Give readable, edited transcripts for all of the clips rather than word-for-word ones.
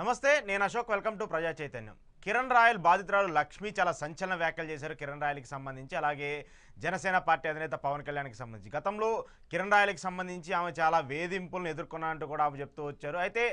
నమస్తే, నేను Ashok. Welcome to ప్రజా చైతన్యం. కిరణ్ రాయల్ బాధితురాలు లక్ష్మి చాలా సంచలన వ్యాఖ్యలు చేశారు కిరణ్ రాయల్కి సంబంధించి. అలాగే జనసేన పార్టీ అధినేత పవన్ కళ్యాణ్కి సంబంధించి గతంలో కిరణ్ రాయల్కి సంబంధించి ఆమె చాలా వేధింపులను ఎదుర్కొన్నట్టు కూడా ఆమె చెప్తూ వచ్చారు. అయితే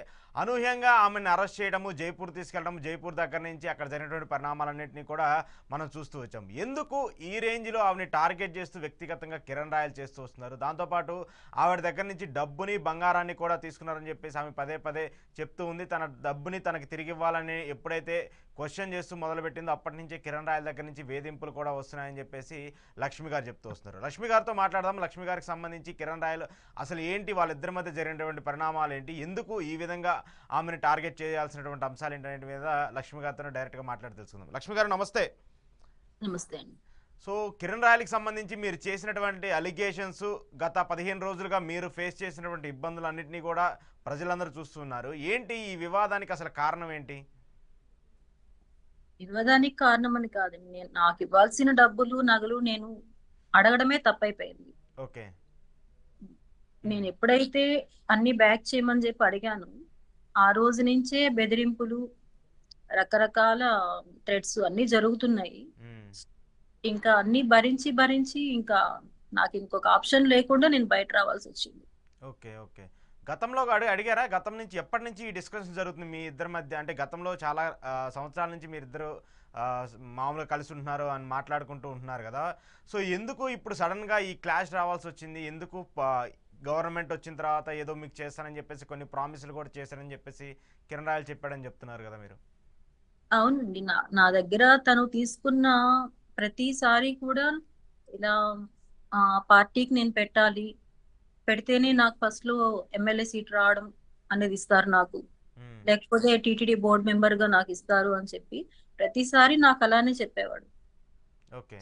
అనూహ్యంగా ఆమెను అరెస్ట్ చేయడము, జైపూర్ తీసుకెళ్లడం, జైపూర్ దగ్గర నుంచి అక్కడ జరిగినటువంటి పరిణామాలన్నింటినీ కూడా మనం చూస్తూ వచ్చాం. ఎందుకు ఈ రేంజ్లో ఆమెని టార్గెట్ చేస్తూ వ్యక్తిగతంగా కిరణ్ రాయల్ చేస్తూ వస్తున్నారు? దాంతోపాటు ఆవిడ దగ్గర నుంచి డబ్బుని, బంగారాన్ని కూడా తీసుకున్నారని చెప్పేసి ఆమె పదే పదే చెప్తూ ఉంది. తన డబ్బుని తనకి తిరిగి ఇవ్వాలని ఎప్పుడైతే క్వశ్చన్ చేస్తూ మొదలుపెట్టిందో అప్పటి నుంచే కిరణ్ రాయల్ దగ్గర నుంచి వేధింపులు కూడా వస్తున్నాయని చెప్పేసి లక్ష్మి గారు చెప్తూ వస్తున్నారు. లక్ష్మి గారితో మాట్లాడదాం. లక్ష్మి గారికి సంబంధించి కిరణ్ రాయల్ అసలు ఏంటి, వాళ్ళిద్దరి మధ్య జరిగినటువంటి పరిణామాలు ఏంటి, ఎందుకు ఈ విధంగా ఆమెను టార్గెట్ చేయాల్సినటువంటి అంశాలు ఏంటనే మీద లక్ష్మి గారితో డైరెక్ట్గా మాట్లాడి తెలుసుకుందాం. లక్ష్మి గారు నమస్తే. నమస్తే అండి. సో కిరణ్ రాయల్కి సంబంధించి మీరు చేసినటువంటి అలిగేషన్స్, గత 15 రోజులుగా మీరు ఫేస్ చేసినటువంటి ఇబ్బందులన్నింటినీ కూడా ప్రజలందరూ చూస్తున్నారు. ఏంటి ఈ వివాదానికి అసలు కారణం ఏంటి? వివాదానికి కారణం అని కాదండి. నాకు ఇవ్వాల్సిన డబ్బులు, నగలు నేను అడగడమే తప్పైపోయింది. ఓకే. నేను ఎప్పుడైతే అన్ని బ్యాక్ చేయమని చెప్పి అడిగాను, ఆ రోజు నుంచే బెదిరింపులు, రకరకాల థ్రెట్స్ అన్ని జరుగుతున్నాయి. ఇంకా అన్ని భరించి భరించి ఇంకా నాకు ఇంకొక ఆప్షన్ లేకుండా నేను బయట రావాల్సి వచ్చింది. ఓకే. ఓకే. గతంలో అడిగారా? గతం నుంచి ఎప్పటి నుంచి ఈ డిస్కషన్ జరుగుతుంది మీ ఇద్దరి మధ్య? అంటే గతంలో చాలా సంవత్సరాల నుంచి మీరిద్దరు మామూలుగా కలిసి ఉంటున్నారు అని మాట్లాడుకుంటూ ఉంటున్నారు కదా. సో ఎందుకు ఇప్పుడు సడన్గా ఈ క్లాష్ రావాల్సి వచ్చింది? ఎందుకు గవర్నమెంట్ వచ్చిన తర్వాత ఏదో మీకు చేస్తానని చెప్పేసి కొన్ని ప్రామిసులు కూడా చేశారని చెప్పేసి కిరణ్ రాయల్ చెప్పాడని చెప్తున్నారు కదా మీరు? అవునండి. నా దగ్గర తను తీసుకున్న ప్రతిసారి కూడా ఇలా పార్టీకి నేను పెట్టాలి, పెడితేనే నాకు ఫస్ట్ లో ఎమ్మెల్యే సీట్ రావడం అనేది ఇస్తారు నాకు, లేకపోతే టీటీడీ బోర్డు మెంబర్ గా నాకు ఇస్తారు అని చెప్పి ప్రతిసారి నాకు అలానే చెప్పేవాడు. ఓకే.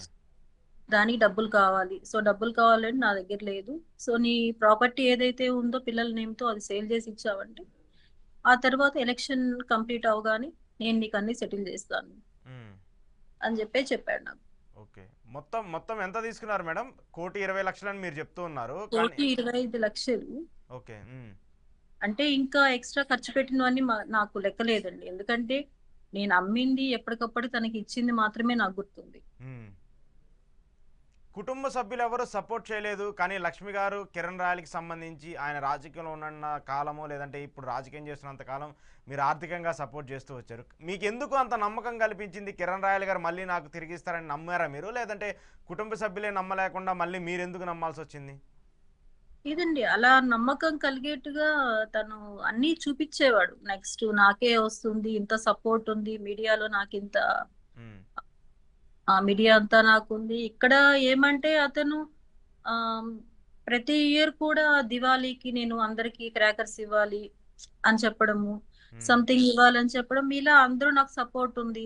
దానికి డబ్బులు కావాలి, సో డబ్బులు కావాలంటే నా దగ్గర లేదు, సో నీ ప్రాపర్టీ ఏదైతే ఉందో పిల్లల నేమ్తో అది సేల్ చేసి ఇచ్చావంటే ఆ తర్వాత ఎలక్షన్ కంప్లీట్ అవగానే నేను నీకు అన్ని సెటిల్ చేస్తాను అని చెప్పాడు నాకు. ఓకే. మొత్తం మొత్తం ఎంత తీసుకున్నారు మేడం? 1,20,00,000 అని మీరు చెప్తూ ఉన్నారు. 1,25,00,000. ఓకే. అంటే ఇంకా ఎక్స్ట్రా ఖర్చు పెట్టినవన్నీ నాకు లెక్కలేదండి. ఎందుకంటే నేను అమ్మింది ఎప్పటికప్పుడు తనకి ఇచ్చింది మాత్రమే నాకు గుర్తుంది. కుటుంబ సభ్యులు ఎవరు సపోర్ట్ చేయలేదు, కానీ లక్ష్మి గారు కిరణ్ రాయల్కి సంబంధించి ఆయన రాజకీయంలో ఉన్న కాలము, లేదంటే ఇప్పుడు రాజకీయం చేస్తున్నంత కాలం మీరు ఆర్థికంగా సపోర్ట్ చేస్తూ వచ్చారు. మీకు ఎందుకు అంత నమ్మకం కల్పించింది కిరణ్ రాయల్ గారు మళ్ళీ నాకు తిరిగిస్తారని నమ్మారా మీరు? లేదంటే కుటుంబ సభ్యులే నమ్మలేకుండా మళ్ళీ మీరు ఎందుకు నమ్మాల్సి వచ్చింది? ఇదండి, అలా నమ్మకం కలిగేట్టుగా తను అన్నీ చూపించేవాడు. నెక్స్ట్ నాకే వస్తుంది, ఇంత సపోర్ట్ ఉంది మీడియాలో, నాకు ఇంత మీడియా అంతా నాకుంది. ఇక్కడ ఏమంటే అతను ప్రతి ఇయర్ కూడా దివాళీకి నేను అందరికి క్రాకర్స్ ఇవ్వాలి అని చెప్పడము, సంథింగ్ ఇవ్వాలని చెప్పడం, ఇలా అందరూ నాకు సపోర్ట్ ఉంది,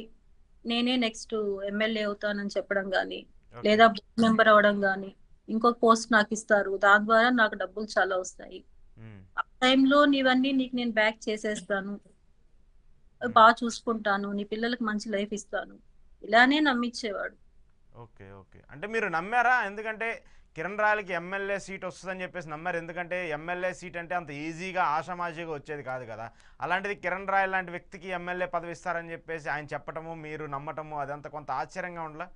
నేనే నెక్స్ట్ ఎమ్మెల్యే అవుతానని చెప్పడం కానీ, లేదా బోర్డు మెంబర్ అవడం కానీ, ఇంకొక పోస్ట్ నాకు ఇస్తారు, దాని ద్వారా నాకు డబ్బులు చాలా వస్తాయి, ఆ టైంలో నీవన్నీ నీకు నేను బ్యాక్ చేసేస్తాను, బాగా చూసుకుంటాను, నీ పిల్లలకు మంచి లైఫ్ ఇస్తాను, ఇలానే నమ్మించేవాడు. ఓకే. ఓకే. అంటే మీరు నమ్మారా? ఎందుకంటే కిరణ్ రాయల్కి ఎమ్మెల్యే సీట్ వస్తుందని చెప్పేసి నమ్మారు. ఎందుకంటే ఎమ్మెల్యే సీట్ అంటే అంత ఈజీగా ఆషామాషీగా వచ్చేది కాదు కదా. అలాంటిది కిరణ్ రాయల్ లాంటి వ్యక్తికి ఎమ్మెల్యే పదవి ఇస్తారని చెప్పేసి ఆయన చెప్పటము, మీరు నమ్మటము, అదంతా కొంత ఆశ్చర్యంగా ఉండలా?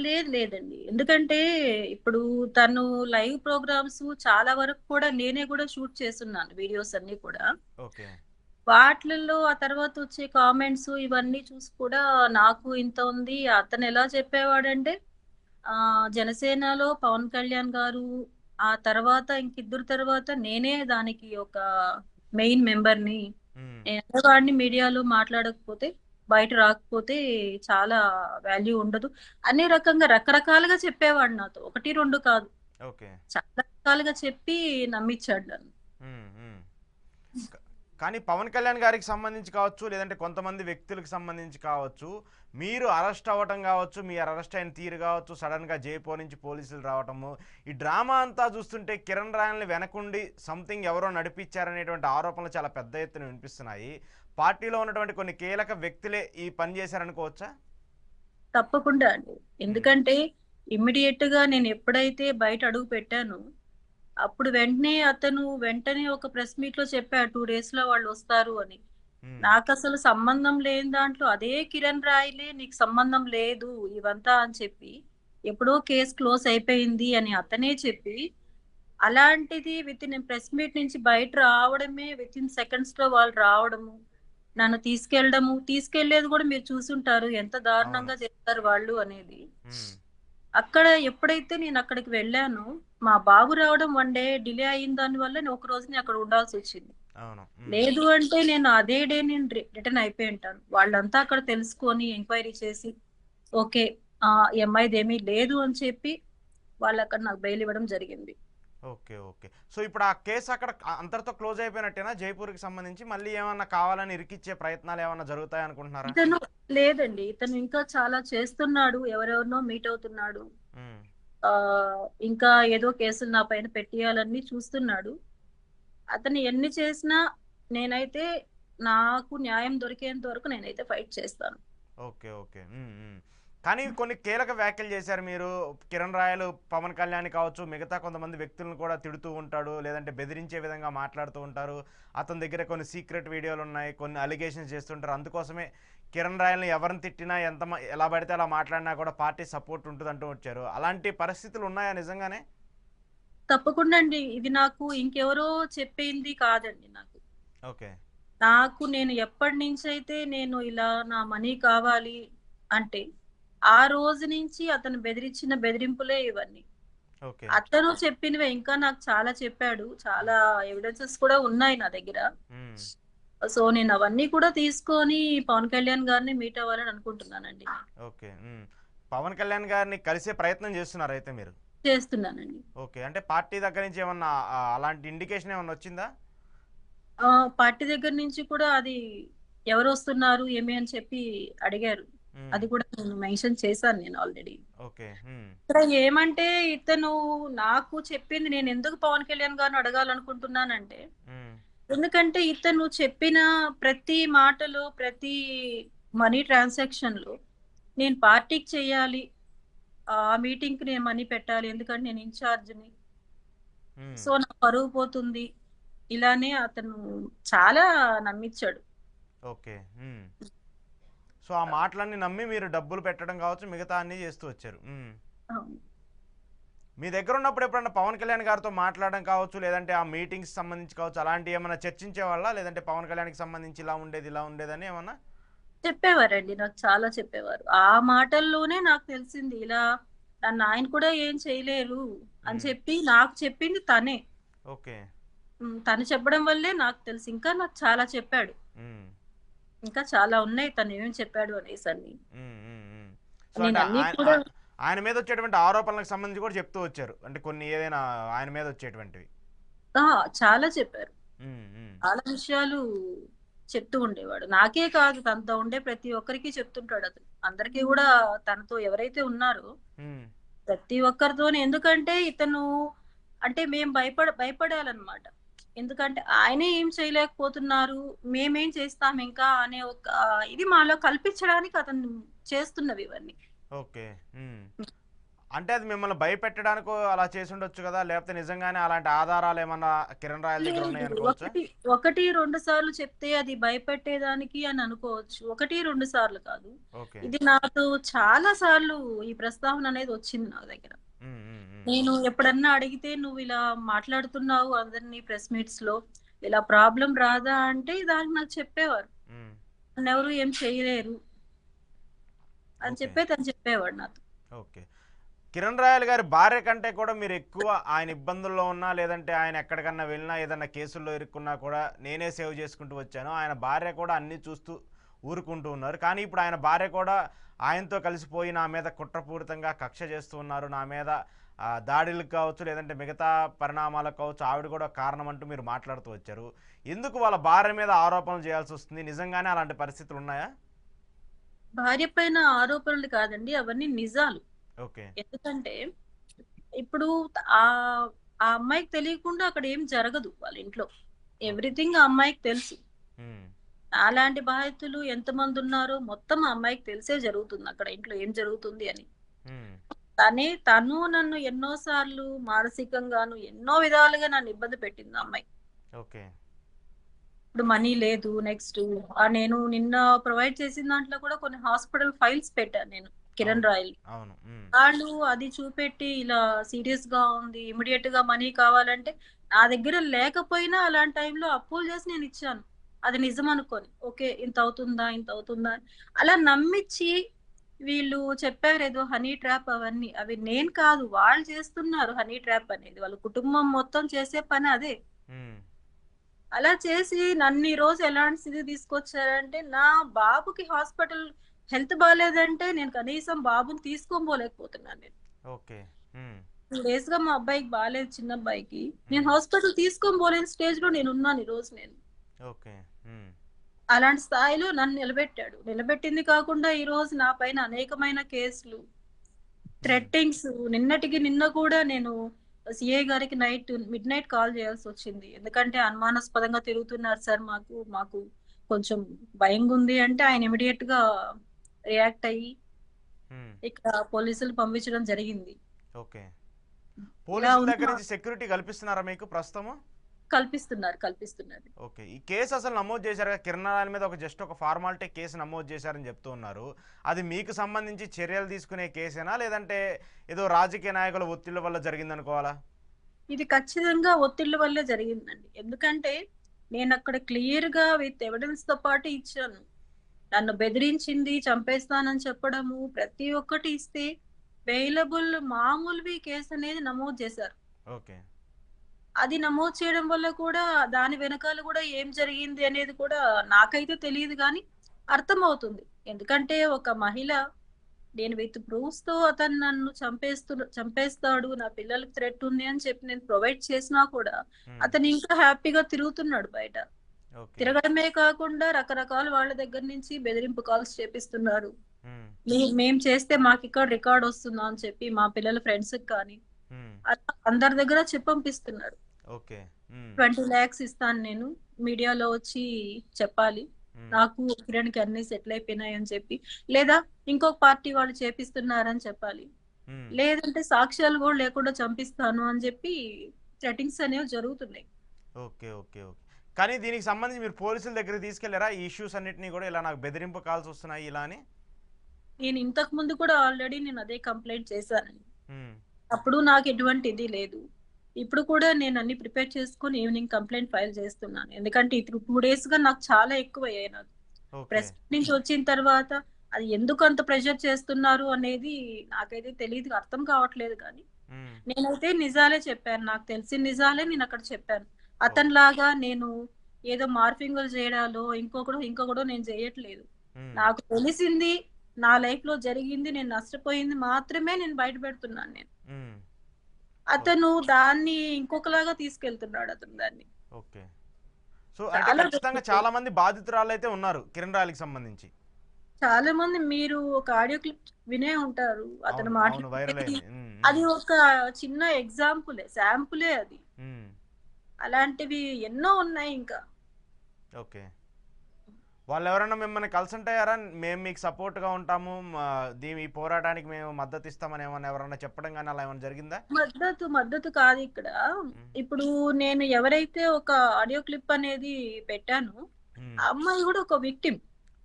లేదండి, ఎందుకంటే ఇప్పుడు తను లైవ్ ప్రోగ్రామ్స్ చాలా వరకు కూడా నేనే కూడా షూట్ చేస్తున్నాను, వీడియోస్ అన్ని కూడా. ఓకే. వాటిల్లో ఆ తర్వాత వచ్చే కామెంట్స్ ఇవన్నీ చూసి కూడా నాకు ఇంత ఉంది. అతను ఎలా చెప్పేవాడంటే జనసేనలో పవన్ కళ్యాణ్ గారు, ఆ తర్వాత ఇంకిద్దరు తర్వాత నేనే దానికి ఒక మెయిన్ మెంబర్ని, వాడిని మీడియాలో మాట్లాడకపోతే, బయట రాకపోతే చాలా వాల్యూ ఉండదు అనే రకంగా రకరకాలుగా చెప్పేవాడు నాతో. 1, 2 కాదు, చాలా రకాలుగా చెప్పి నమ్మించాడు నన్ను. కానీ పవన్ కళ్యాణ్ గారికి సంబంధించి కావచ్చు, లేదంటే కొంతమంది వ్యక్తులకు సంబంధించి కావచ్చు, మీరు అరెస్ట్ అవ్వటం కావచ్చు, మీరు అరెస్ట్ అయిన తీరు కావచ్చు, సడన్గా జైపూర్ నుంచి పోలీసులు రావటము, ఈ డ్రామా అంతా చూస్తుంటే కిరణ్ రాయల్ని వెనకుండి సంథింగ్ ఎవరో నడిపించారనేటువంటి ఆరోపణలు చాలా పెద్ద ఎత్తున వినిపిస్తున్నాయి. పార్టీలో ఉన్నటువంటి కొన్ని కీలక వ్యక్తులే ఈ పని చేశారనుకోవచ్చా? తప్పకుండా అండి. ఎందుకంటే ఇమ్మీడియట్ గా నేను ఎప్పుడైతే బయట అడుగు పెట్టానో అప్పుడు వెంటనే అతను ఒక ప్రెస్ మీట్ లో చెప్పాడు 2 days లో వాళ్ళు వస్తారు అని. ఉమ్, నాకు అసలు సంబంధం లేని దాంట్లో అదే కిరణ్ రాయిలే నీకు సంబంధం లేదు ఇవంతా అని చెప్పి ఎప్పుడో కేసు క్లోజ్ అయిపోయింది అని అతనే చెప్పి, అలాంటిది విత్ ఇన్ ప్రెస్ మీట్ నుంచి బయట రావడమే విత్ ఇన్ సెకండ్స్ లో వాళ్ళు రావడము, నన్ను తీసుకెళ్ళడము, తీసుకెళ్లేది కూడా మీరు చూసుంటారు ఎంత అవును. దారుణంగా చేస్తారు వాళ్ళు అనేది. ఉమ్, అక్కడ ఎప్పుడైతే నేను అక్కడికి వెళ్ళానో, మా బాబు రావడం వన్ డే డిలే అయిన దాని వల్ల నేను ఒక రోజు నేను అక్కడ ఉండాల్సి వచ్చింది. అవును. ఉమ్, లేదు అంటే నేను అదే డే నేను రిటర్న్ అయిపోయి ఉంటాను. వాళ్ళంతా అక్కడ తెలుసుకొని ఎంక్వైరీ చేసి ఓకే, ఈ అమ్మాయిది ఏమీ లేదు అని చెప్పి వాళ్ళు అక్కడ నాకు బెయిల్ ఇవ్వడం జరిగింది. Okay, okay. సో ఇప్పుడు ఆ కేసు అక్కడ అంతటితో క్లోజ్ అయిపోయినట్టేనా జైపూర్కి సంబంధించి? మళ్ళీ ఏమన్నా కావాలని ఇరికిచ్చే ప్రయత్నాలు ఏమన్నా జరుగుతాయి అనుకుంటున్నారా? ఇతను లేదండి, ఇతను ఇంకా చాలా చేస్తున్నాడు, ఎవరెవరినో మీట్ అవుతున్నాడు. ఉమ్, ఆ ఇంకా ఏదో కేసులు నా పైన పెట్టియాలని చూస్తున్నాడు. అతను ఎన్ని చేసినా నేనైతే నాకు న్యాయం దొరికేంత వరకు నేనైతే ఫైట్ చేస్తాను. Okay, okay. కానీ కొన్ని కీలక వ్యాఖ్యలు చేశారు మీరు. కిరణ్ రాయలు పవన్ కళ్యాణ్ కావచ్చు, మిగతా కొంతమంది వ్యక్తులను కూడా తిడుతూ ఉంటాడు, లేదంటే బెదిరించే విధంగా మాట్లాడుతూ ఉంటారు. అతని దగ్గర కొన్ని సీక్రెట్ వీడియోలు ఉన్నాయి, కొన్ని అలిగేషన్స్ చేస్తుంటారు. అందుకోసమే కిరణ్ రాయల్ని ఎవరిని తిట్టినా ఎలా పడితే అలా మాట్లాడినా కూడా పార్టీ సపోర్ట్ ఉంటుంది అంటూ వచ్చారు. అలాంటి పరిస్థితులు ఉన్నాయా నిజంగానే? తప్పకుండా అండి, ఇది నాకు ఇంకెవరో చెప్పింది కాదండి. నాకు ఓకే. నాకు నేను ఎప్పటి నుంచి అయితే నేను ఇలా నా మనీ కావాలి అంటే ఆ రోజు నుంచి అతను బెదిరించిన బెదిరింపులే ఇవన్నీ. ఓకే. అతను చెప్పినవే ఇంకా నాకు చాలా చెప్పాడు, చాలా ఎవిడెన్సెస్ కూడా ఉన్నాయి నా దగ్గర. ఉమ్, సో నేను అవన్నీ కూడా తీసుకొని పవన్ కళ్యాణ్ గారిని మీట్ అవ్వాలని అనుకుంటున్నానండి. ఓకే. పవన్ కళ్యాణ్ గారిని కలిసే ప్రయత్నం చేస్తున్నారు అయితే మీరు? చేస్తున్నానండి. ఓకే. అంటే పార్టీ దగ్గర నుంచి ఏమన్నా అలాంటి ఇండికేషన్ ఏమన్నా వచ్చిందా? పార్టీ దగ్గర నుంచి కూడా అది ఎవరు వస్తున్నారు ఏమి అని చెప్పి అడిగారు. ఉమ్, అది కూడా నేను మెన్షన్ చేశాను నేను ఆల్రెడీ. ఓకే. ఇక్కడ ఏమంటే ఇతను నాకు చెప్పింది నేను ఎందుకు పవన్ కళ్యాణ్ గారిని అడగాలనుకుంటున్నానంటే, ఉమ్, ఎందుకంటే ఇతను చెప్పిన ప్రతి మాటలో ప్రతి మనీ ట్రాన్సాక్షన్ లో నేను పార్టీకి చెయ్యాలి, ఆ మీటింగ్ కి నేను మనీ పెట్టాలి ఎందుకంటే నేను ఇన్ఛార్జ్ని, ఉమ్, సో నా పరువు పోతుంది, ఇలానే అతను చాలా నమ్మించాడు. ఓకే. సో ఆ మాటలన్నీ నమ్మి మీరు డబ్బులు పెట్టడం కావచ్చు, మిగతా అన్నీ చేస్తూ వచ్చారు. అవును. మీ దగ్గర ఉన్నప్పుడు ఎప్పుడన్నా పవన్ కళ్యాణ్ గారితో మాట్లాడడం కావచ్చు, లేదంటే ఆ మీటింగ్స్ సంబంధించి కావచ్చు, అలాంటివి ఏమైనా చర్చించేవాళ్ళ? లేదంటే పవన్ కళ్యాణ్కి సంబంధించి ఇలా ఉండేది ఇలా ఉండేదని ఏమన్నా? చెప్పేవారండి, నాకు చాలా చెప్పేవారు. ఆ మాటల్లోనే నాకు తెలిసింది ఇలా నన్ను ఆయన కూడా ఏం చేయలేరు అని ఉమ్, చెప్పి నాకు చెప్పింది తనే. ఓకే. తను చెప్పడం వల్లే నాకు తెలిసి ఇంకా నాకు చాలా చెప్పాడు. ఉమ్, ఇంకా చాలా ఉన్నాయి తను ఏమేమి చెప్పాడు అనేసి అన్ని. ఉమ్, ఉమ్, ఉమ్. సో నేను అంటే అన్ని ఆయన కూడా ఆయన మీద వచ్చేటువంటి ఆరోపణలకు సంబంధించి కూడా చెప్తూ వచ్చారు, అంటే కొన్ని ఏదైనా ఆయన మీద వచ్చేటువంటివి. ఆ, చాలా చెప్పారు. ఉమ్, ఉమ్, చాలా విషయాలు చెప్తూ ఉండేవాడు. నాకే కాదు తనతో ఉండే ప్రతి ఒక్కరికి చెప్తుంటాడు అతను. అందరికీ కూడా తనతో ఎవరైతే ఉన్నారో ఉమ్, ప్రతి ఒక్కరితోనే. ఎందుకంటే ఇతను అంటే మేము భయపడాలన్నమాట. ఎందుకంటే ఆయనే ఏం చేయలేకపోతున్నారు, మేమేం చేస్తాం ఇంకా అనే ఒక ఇది మాలో కల్పించడానికి అతను చేస్తున్నవి ఇవన్నీ. ఓకే. అంటే అది మిమ్మల్ని భయపెట్టడానికో అలా చేసి ఉండొచ్చు కదా, లేకపోతే నిజంగానే అలాంటి ఆధారాలు ఏమన్నా కిరణ్ రాయల దగ్గర లేదు, ఉన్నాయి అనుకోవచ్చా? ఒకటి ఒకటి రెండు సార్లు చెప్తే అది భయపెట్టేదానికి అని అనుకోవచ్చు. ఒకటి రెండు సార్లు కాదు, ఓకే. ఇది నాతో చాలా సార్లు ఈ ప్రస్తావన అనేది వచ్చింది నా దగ్గర. ఉమ్, ఉమ్, ఉమ్, నేను ఎప్పుడన్నా అడిగితే నువ్వు ఇలా మాట్లాడుతున్నావు అందరినీ ప్రెస్ మీట్స్ లో, ఇలా ప్రాబ్లం రాదా అంటే దానికి నాకు చెప్పేవారు, ఉమ్, నన్నెవరు ఏం చేయలేరు అని ఓకే. చెప్పే తను చెప్పేవాడు నాతో. ఓకే. కిరణ్ రాయల్ గారి భార్య కంటే కూడా మీరు ఎక్కువ ఆయన ఇబ్బందుల్లో ఉన్నా, లేదంటే ఆయన ఎక్కడికన్నా వెళ్ళినా, ఏదన్నా కేసుల్లో ఇరుక్కున్నా కూడా నేనే సేవ్ చేసుకుంటూ వచ్చాను, ఆయన భార్య కూడా అన్నీ చూస్తూ ఊరుకుంటూ ఉన్నారు. కానీ ఇప్పుడు ఆయన భార్య కూడా ఆయనతో కలిసిపోయి నా మీద కుట్రపూరితంగా కక్ష చేస్తూ ఉన్నారు, నా మీద దాడులకు కావచ్చు, లేదంటే మిగతా పరిణామాలకు కావచ్చు, ఆవిడ కూడా కారణం అంటూ మీరు మాట్లాడుతూ వచ్చారు. ఎందుకు వాళ్ళ భార్య మీద ఆరోపణలు చేయాల్సి వస్తుంది? నిజంగానే అలాంటి పరిస్థితులు ఉన్నాయా? భార్య పైన ఆరోపణలు కాదండి, అవన్నీ నిజాలు. ఓకే. ఎందుకంటే ఇప్పుడు ఆ ఆ అమ్మాయికి తెలియకుండా అక్కడ ఏం జరగదు వాళ్ళ ఇంట్లో. ఓకే. ఎవ్రీథింగ్ ఆ అమ్మాయికి తెలుసు. ఉమ్, అలాంటి బాధితులు ఎంతమంది ఉన్నారో మొత్తం ఆ అమ్మాయికి తెలిసే జరుగుతుంది అక్కడ ఇంట్లో ఏం జరుగుతుంది అని. ఉమ్, తను నన్ను ఎన్నో సార్లు మానసికంగాను ఎన్నో విధాలుగా నన్ను ఇబ్బంది పెట్టింది ఆ అమ్మాయి. ఓకే. ఇప్పుడు మనీ లేదు. నెక్స్ట్ నేను నిన్న ప్రొవైడ్ చేసిన దాంట్లో కూడా కొన్ని హాస్పిటల్ ఫైల్స్ పెట్టాను నేను అవును. కిరణ్ రాయల్. అవును. వాళ్ళు అది చూపెట్టి ఇలా సీరియస్ గా ఉంది, ఇమీడియట్ గా మనీ కావాలంటే నా దగ్గర లేకపోయినా అలాంటి టైంలో అప్పులు చేసి నేను ఇచ్చాను. అది నిజం అనుకోని. ఓకే. ఇంత అవుతుందా? ఇంత అవుతుందా? అని. అలా నమ్మిచ్చి వీళ్ళు చెప్పారేదో హనీ ట్రాప్ అవన్నీ. అవి నేను కాదు. వాళ్ళు చేస్తున్నారు హనీ ట్రాప్ అనేది. వాళ్ళ కుటుంబం మొత్తం చేసే పని అదే. హ్మ్. అలా చేసి నన్ను ఈరోజు ఎలాంటి స్థితికి తీసుకొచ్చారంటే, నా బాబుకి హాస్పిటల్ హెల్త్ బాలేదంటే నేను కనీసం బాబుని తీసుకొని పోలేకపోతున్నాను నేను. ఓకే. హ్మ్. 2 డేస్‌గా మా అబ్బాయికి బాలేదు చిన్నబ్బాయికి. నేను హ్మ్. హాస్పిటల్ తీసుకొని పోలేని స్టేజ్‌లో నేనున్నాను ఈరోజు నేను. ఓకే. హ్మ్. అలాంటి స్థాయిలో నన్ను నిలబెట్టాడు. నిలబెట్టింది కాకుండా ఈరోజు నా పైన అనేకమైన కేసులు, హ్మ్. థ్రెట్టింగ్స్ నిన్న కూడా నేను సీఐ గారికి మిడ్‌నైట్ కాల్ చేయాల్సొచ్చింది. ఎందుకంటే అనుమానాస్పదంగా తిరుగుతున్నారు సార్ మాకు కొంచెం భయంగుంది అంటే ఆయన ఇమ్మీడియేట్‌గా రియాక్ట్ అయ్యి హ్మ్. ఇక్కడ పోలీసులు పంపించడం జరిగింది. ఓకే. ఇలా పోలీసుల దగ్గర ఉన్న నుంచి సెక్యూరిటీ కల్పిస్తున్నారా మీకు ప్రస్తుతము? కల్పిస్తున్నారు. ఓకే. ఈ కేసు అసలు నమోదు చేశారు కదా! కిరణ్ రాయల మీద జస్ట్ ఒక ఫార్మాలిటీ కేసు నమోదు చేశారని చెప్తూ ఉన్నారు. అది మీకు సంబంధించి చర్యలు తీసుకునే కేసేనా? లేదంటే ఏదో రాజకీయ నాయకుల ఒత్తిళ్ల వల్ల జరిగిందనుకోవాలా? ఇది ఖచ్చితంగా ఒత్తిళ్ళ వల్లే జరిగిందండి. ఎందుకంటే నేనక్కడ క్లియర్‌గా విత్ ఎవిడెన్స్‌తో పాటు ఇచ్చాను. నన్ను బెదిరించింది, చంపేస్తానని చెప్పడము, ప్రతి ఒక్కటి ఇస్తే బెయిలబుల్ మామూలువి కేసనేది నమోదు చేశారు. ఓకే. అది నమోదు చేయడం వల్ల కూడా దాని వెనకాల కూడా ఏం జరిగింది అనేది కూడా నాకైతే తెలీదు గానీ అర్థమవుతుంది. ఎందుకంటే ఒక మహిళ నేను విత్ ప్రూఫ్స్‌తో అతను నన్ను చంపేస్తాడు, నా పిల్లలకి థ్రెట్ ఉంది అని చెప్పి నేను ప్రొవైడ్ చేసినా కూడా హ్మ్. అతను ఇంకా హ్యాపీగా తిరుగుతున్నాడు బయట. ఓకే. తిరగడమే కాకుండా రకరకాల వాళ్ళ దగ్గర నుంచి బెదిరింపు కాల్స్ చేపిస్తున్నారు. హ్మ్. మేం చేస్తే మాకిక్కడ రికార్డొస్తుందా అని చెప్పి మా పిల్లల ఫ్రెండ్స్‌కి కానీ, హ్మ్. అలా అందరి దగ్గర చెప్పంపిస్తున్నారు. ఓకే. హ్మ్. 20,00,000 ఇస్తాను నేను. మీడియాలో వచ్చి చెప్పాలి. హ్మ్. నాకు కిరణ్‌కి అన్నీ సెటిల్ అయిపోయినాయని చెప్పి. లేదా ఇంకొక పార్టీ వాళ్ళు చేపిస్తున్నారని చెప్పాలి. హ్మ్. లేదంటే సాక్ష్యాలు గూడా లేకుండా చంపిస్తాను అని జెప్పి థ్రెటింగ్స్ అనేవి జరుగుతున్నాయి. ఓకే. ఓకే. ఓకే. కానీ దీనికి సంబంధించి మీరు పోలీసుల దగ్గరికి తీసుకెళ్లారా? ఈ ఇష్యూస్ అన్నిటిని గూడా ఇలా నాకు బెదిరింపు కాల్స్ వస్తున్నాయి ఇలా అని? నేను ఇంతకు ముందు కూడా ఆల్రెడీ నేను అదే కంప్లెయింట్ చేశానండి. హ్మ్. అప్పుడు నాకు ఎటువంటి ఇది లేదు. ఇప్పుడు కూడా నేను అన్ని ప్రిపేర్ చేసుకొని ఈవినింగ్ కంప్లెయింట్ ఫైల్ చేస్తున్నాను. ఎందుకంటే ఇప్పుడు 2 డేస్‌గా నాకు చాలా ఎక్కువయ్యాయి నాకు. ఓకే. ప్రెస్ నుంచి వచ్చిన తర్వాత అది ఎందుకు అంత ప్రెషర్ చేస్తున్నారు అనేది నాకైతే తెలీదు. అర్థం కావట్లేదు కానీ. హ్మ్. నేనైతే నిజాలే చెప్పాను. నాకు తెలిసిన నిజాలే నేనక్కడ చెప్పాను. ఓకే. అతనిలాగా నేను ఏదో మార్ఫింగులు జేయడాలో, ఇంకొకటో నేను జేయట్లేదు. హ్మ్. నాకు తెలిసింది, నా లైఫ్‌లో జరిగింది, నేను నష్టపోయింది మాత్రమే నేను బయట పెడుతున్నాను నేను. హ్మ్. ఓకే. అతను దాన్ని ఇంకొకలాగా తీసుకెళ్తున్నాడు అతను దాన్ని. ఓకే. సో, అంటే చాలా ఖచ్చితంగా జరుగుతాయి. చాలా మంది బాధితురాలైతే ఉన్నారు కిరణ్ రాయలకి సంబంధించి. చాలా మంది మీరు ఒక ఆడియో క్లిప్ వినే ఉంటారు. అతను అవును. అవును. వైరల్ మాట్లాడేది అయింది. హ్మ్. హ్మ్. అది ఒక చిన్న ఎగ్జాంపులే. శాంపులే అది. హ్మ్. అలాంటివి ఎన్నో ఉన్నాయి ఇంకా. ఓకే. వాళ్ళెవరన్నా మిమ్మల్ని కన్సల్ట్ మేము మీకు సపోర్ట్‌గా ఉంటాము. ఈ పోరాటానికి మేము మద్దతిస్తామని ఏమన్నా ఎవరన్నా చెప్పడం గాని అలా ఏమన్నా జరిగిందా? మద్దతు కాదిక్కడ. హ్మ్. ఇప్పుడు నేను ఎవరైతే ఒక ఆడియో క్లిప్ అనేది పెట్టానో, హ్మ్. ఆ అమ్మాయి గూడా ఒక విక్టిమ్.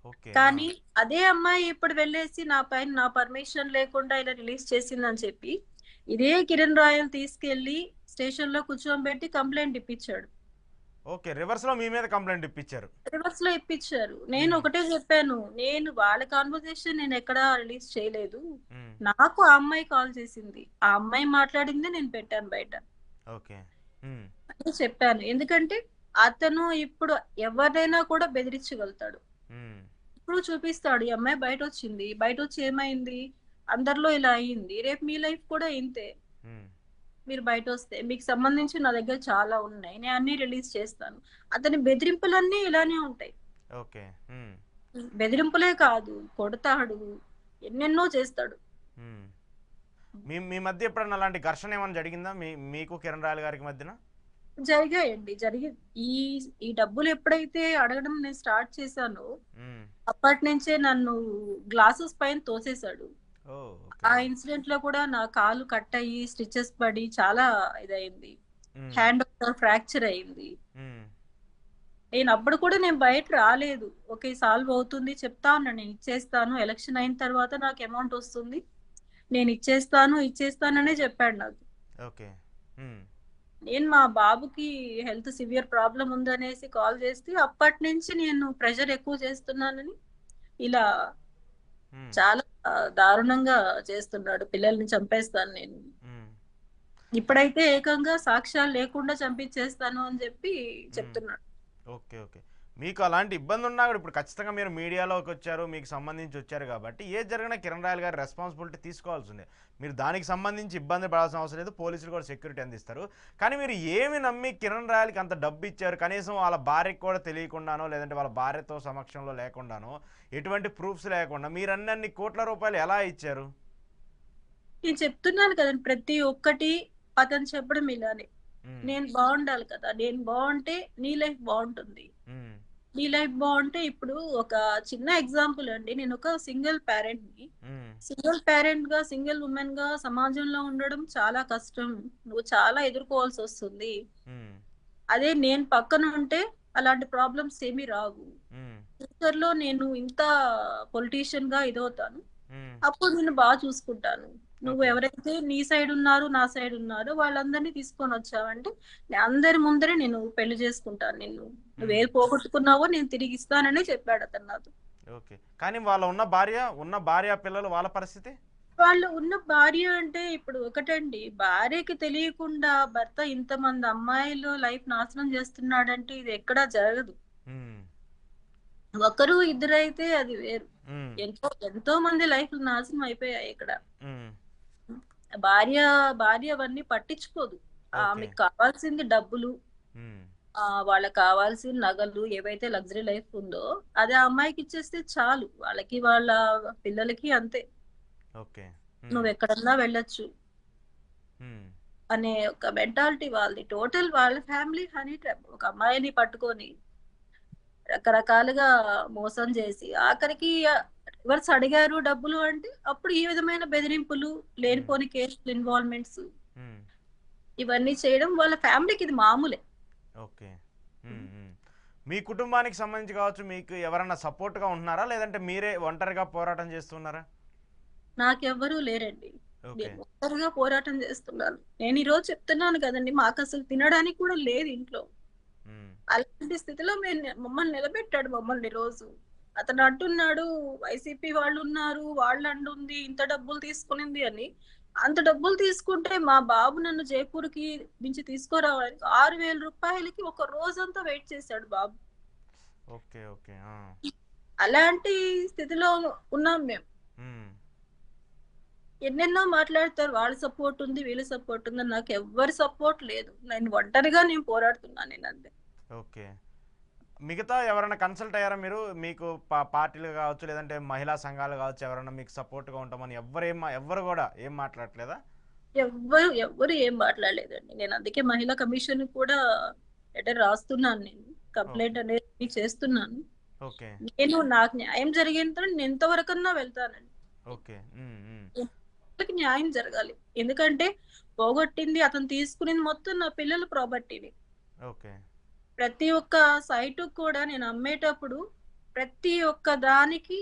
ఓకే. ఆ! కానీ అదే అమ్మాయి ఇప్పుడు వెళ్ళేసి నా పైన నా పర్మిషన్ లేకుండా ఇలా రిలీజ్ చేసిందని చెప్పి, ఇదే కిరణ్ రాయల్ తీసుకెళ్ళి స్టేషన్‌లో కూర్చోబెట్టి కంప్లెయింట్ ఇప్పిచ్చాడు. ఓకే. రివర్స్‌లో మీ మీద కంప్లెయింట్ ఇప్పిచ్చారు. రివర్స్‌లో ఇప్పిచ్చారు. నేను హ్మ్. ఒకటే చెప్పాను. నేను వాళ్ళ కన్వర్జేషన్ నేనెక్కడా రిలీజ్ చేయలేదు. హ్మ్. నాకు ఆ అమ్మాయి కాల్ చేసింది. ఆ అమ్మాయి మాట్లాడిందే నేను పెట్టాను బయట. ఓకే. హ్మ్. అని చెప్పాను. ఎందుకంటే అతను ఇప్పుడు ఎవరినైనా కూడా బెదిరించగలుగుతాడు. హ్మ్. ఇప్పుడు చూపిస్తాడు. ఈ అమ్మాయి బయటొచ్చింది. బయటొచ్చి ఏమైంది? అందరిలో ఇలా అయింది. రేపు మీ లైఫ్ కూడా ఇంతే. హ్మ్. మీరు బయటొస్తే మీకు సంబంధించి నా దగ్గర చాలా ఉన్నాయి. నేను అన్నీ రిలీజ్ చేస్తాను. అతని బెదిరింపులన్నీ ఇలానే ఉంటాయి. ఓకే. హ్మ్. బెదిరింపులే కాదు. కొడతాడు. ఎన్నెన్నో చేస్తాడు. హ్మ్. మీ మీ మధ్య ఎప్పుడన్నా అలాంటి ఘర్షణ ఏమన్నా జరిగిందా? మీకు కిరణ్ రాయల్ గారికి మధ్యన? జరిగాయండి. ఈ ఈ డబ్బులు ఎప్పుడైతే అడగడం నేను స్టార్ట్ చేశానో, హ్మ్. అప్పటినుంచే నన్ను గ్లాసెస్ పైన తోసేసాడు. ఓహ్! ఓకే. ఆ ఇన్సిడెంట్‌లో కూడా నా కాలు కట్ అయ్యి, స్టిచెస్ పడి చాలా ఇదయింది. హ్మ్. హ్యాండ్ ఒకటి ఫ్రాక్చర్ అయింది. హ్మ్. నేను అప్పుడు కూడా నేను బయట రాలేదు. ఓకే. సాల్వ్ అవుతుంది చెప్తా ఉన్నాను. నేను ఇచ్చేస్తాను. ఎలక్షన్ అయిన తర్వాత నాకు అమౌంట్ వస్తుంది. నేను ఇచ్చేస్తాననే చెప్పాడు నాకు. ఓకే. హ్మ్. నేను మా బాబుకి హెల్త్ సివియర్ ప్రాబ్లమ్ ఉందనేసి కాల్ చేస్తే అప్పటినుంచి నేను ప్రెషర్ ఎక్కువ చేస్తున్నానని ఇలా హ్మ్. చాలా దారుణంగా చేస్తున్నాడు. పిల్లల్ని చంపేస్తాను నేను. హ్మ్. ఇప్పుడైతే ఏకంగా సాక్ష్యాలు లేకుండా చంపించేస్తాను అని చెప్పి హ్మ్. చెప్తున్నాడు. ఓకే. ఓకే. మీకు అలాంటి ఇబ్బందున్నా కూడా ఇప్పుడు ఖచ్చితంగా మీరు మీడియాలోకి వచ్చారు. మీకు సంబంధించి వచ్చారు కాబట్టి ఏది జరిగినా కిరణ్ రాయల్ గారు రెస్పాన్సిబిలిటీ తీసుకోవాల్సిందే. మీరు దానికి సంబంధించి ఇబ్బంది పడాల్సిన అవసరం లేదు. పోలీసులు కూడా సెక్యూరిటీ అందిస్తారు. కానీ మీరు ఏమి నమ్మి కిరణ్ రాయల్‌కి అంత డబ్బు ఇచ్చారు? కనీసం వాళ్ళ భార్యకి కూడా తెలియకుండానో, లేదంటే వాళ్ళ భార్యతో సమక్షంలో లేకుండానో, ఎటువంటి ప్రూఫ్స్ లేకుండా మీరన్నన్ని కోట్ల రూపాయలు ఎలా ఇచ్చారు? నేను చెప్తున్నాను కదండి ప్రతి ఒక్కటి అతను చెప్పడం ఇలానే. హ్మ్. నేను బావుండాలి కదా! నేను బావుంటే నీ లైఫ్ బావుంటుంది. హ్మ్. నీ లైఫ్ బావుంటే ఇప్పుడు ఒక చిన్న ఎగ్జాంపుల్ అండి. నేనొక సింగిల్ పేరెంట్‌ని. హ్మ్. సింగిల్ పేరెంట్‌గా, సింగిల్ వుమెన్‌గా సమాజంలో ఉండడం చాలా కష్టం. నువ్వు చాలా ఎదుర్కోవాల్సొస్తుంది. హ్మ్. అదే నేను పక్కన ఉంటే అలాంటి ప్రాబ్లమ్స్ ఏమీ రావు. హ్మ్. ఫ్యూచర్‌లో నేను ఇంత పొలిటీషియన్‌గా ఇదవుతాను. హ్మ్. అప్పుడు నిన్ను చూసుకుంటాను. నువ్వు ఓకే. ఎవరైతే నీ సైడ్ ఉన్నారు, నా సైడ్ ఉన్నారో వాళ్ళందరిని తీసుకొనొచ్చావంటే, అందరి ముందరే నేను పెళ్లి చేసుకుంటాను నిన్ను. హ్మ్. నువ్వేది పోగొట్టుకున్నావో నేను తిరిగిస్తాననే చెప్పాడతను నాతో. ఓకే. కానీ వాళ్ళ ఉన్న భార్య, పిల్లలు వాళ్ళ పరిస్థితి? వాళ్ళు ఉన్న భార్య అంటే ఇప్పుడు ఒకటండి, భార్యకి తెలియకుండా భర్త ఇంతమంది అమ్మాయిలు లైఫ్ నాశనం చేస్తున్నాడంటే ఇది ఎక్కడా జరగదు. హ్మ్. ఒకరు, ఇద్దరైతే అది వేరు. హ్మ్. ఎంతో ఎంతో మంది లైఫ్‌లు నాశనం అయిపోయాయి ఇక్కడ. హ్మ్. భార్య భార్య అవన్నీ పట్టించుకోదు. ఓకే. ఆమెకు కావాల్సింది డబ్బులు, హ్మ్. వాళ్ళకి కావాల్సిన నగలు ఏవైతే లగ్జరీ లైఫ్ ఉందో, అది ఆ అమ్మాయికి ఇచ్చేస్తే చాలు. వాళ్ళకి, వాళ్ళ పిల్లలకి అంతే. ఓకే. హ్మ్. నువ్వెక్కడన్నా వెళ్ళొచ్చు హ్మ్. అనే ఒక మెంటాలిటీ వాళ్ళది. టోటల్ వాళ్ళ ఫ్యామిలీ హనీ ట్రాప్. ఒక అమ్మాయిని పట్టుకొని రకరకాలుగా మోసం చేసి, ఆఖరికి రివర్స్ అడిగారు డబ్బులు అంటే, అప్పుడు ఈ విధమైన బెదిరింపులు, హ్మ్. లేనిపోని కేసులు ఇన్వాల్వ్‌మెంట్స్ హ్మ్. ఇవన్నీ చేయడం వాళ్ళ ఫ్యామిలీకి ఇది మామూలే. ఓకే. హ్మ్. హ్మ్. మీ కుటుంబానికి సంబంధించి కావచ్చు, మీకు ఎవరన్నా సపోర్ట్‌గా ఉంటున్నారా? లేదంటే మీరే ఒంటరిగా పోరాటం చేస్తున్నారా? నాకెవ్వరూ లేరండి. ఓకే. నేను ఒంటరిగా పోరాటం చేస్తున్నాను. నేను ఈరోజు చెప్తున్నాను కదండీ! మాకసలు తినడానికి కూడా లేదు ఇంట్లో. హ్మ్. అలాంటి స్థితిలో మమ్మల్ని నిలబెట్టాడు మమ్మల్ని రోజు. అతను అంటున్నాడు వైసీపీ వాళ్ళున్నారు, వాళ్ళంటుంది, ఇంత డబ్బులు తీసుకునింది అని. అంత డబ్బులు తీసుకుంటే మా బాబు నన్ను జైపూర్‌కి నుంచి తీసుకురావడానికి రూ. 6,000కి ఒక రోజంతా వెయిట్ చేశాడు బాబు. ఓకే. ఓకే. ఆ! అలాంటి స్థితిలో ఉన్నాం మేము. హ్మ్. ఎన్నెన్నో మాట్లాడతారు. వాళ్ళ సపోర్ట్ ఉంది, వీళ్ళ సపోర్ట్ ఉందని. నాకెవ్వరి సపోర్ట్ లేదు. నేను ఒంటరిగా పోరాడుతున్నాను నేనంతే. ఓకే. మిగతా ఎవరైనా కన్సల్ట్ అయ్యారా మీరు? మీకు పార్టీలు కావచ్చు, లేదంటే మహిళా సంఘాలు కావచ్చు, ఎవరైనా మీకు సపోర్ట్‌గా ఉంటామని ఎవ్వరు గూడా ఏం మాట్లాడట్లేదా? ఎవ్వరు ఏం మాట్లాడలేదండి. నేనందుకే మహిళా కమిషన్‌కి కూడా లెటర్ రాస్తున్నాను నేను. ఓకే. కంప్లెయింట్ అనేది చేస్తున్నాను. ఓకే. నాకు న్యాయం జరిగేంత నేను ఎంతవరకన్నా వెళ్తానండి. ఓకే. హ్మ్. హ్మ్. వాళ్ళకి న్యాయం జరగాలి. ఎందుకంటే పోగొట్టింది అతను తీసుకునింది మొత్తం నా పిల్లల ప్రాపర్టీని. ఓకే. ప్రతి ఒక్క సైటుకి కూడా నేను అమ్మేటప్పుడు ప్రతి ఒక్క దానికి